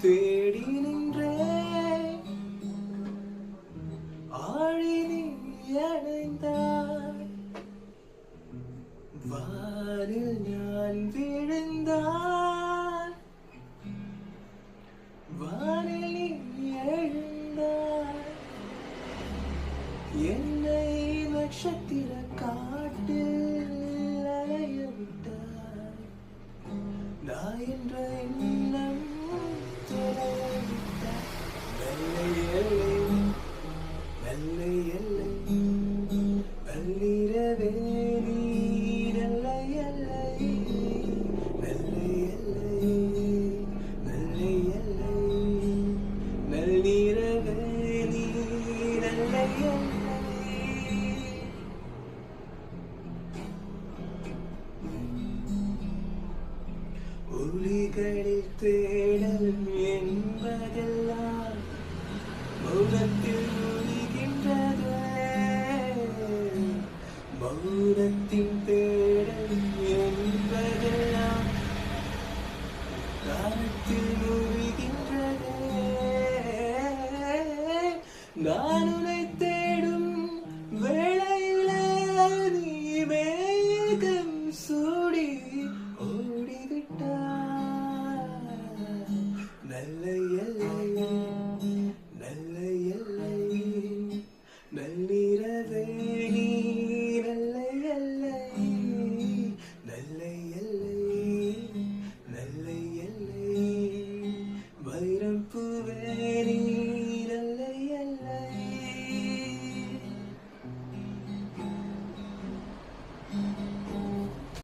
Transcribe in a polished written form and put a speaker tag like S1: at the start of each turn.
S1: தேடி நின்றே ஆழி நீ அடைந்தாய் வானில் நான் விழுந்தாய் வானில் நீ எழுந்தாய் என்னை நட்சத்திர காட்டில் அலைய விட்டாய் நான் என்ற எண்ணம் தொலைய விட்டாய் வெள்ளை எல்லை வெள்ளை எல்லை வெள்ளிரவே நீரல்லை எல்லை வெள்ளை எல்லை வெள்ளை எல்லை வெள்ளிரவே நீரல்லை எல்லை ஒளிகளில் தேடல் என்பதெல்லாம் மௌனத்தில் ஒளிகின்றது மௌனத்தின் தேடல் என்பதெல்லாம் காலத்தில் ஒளிகின்றது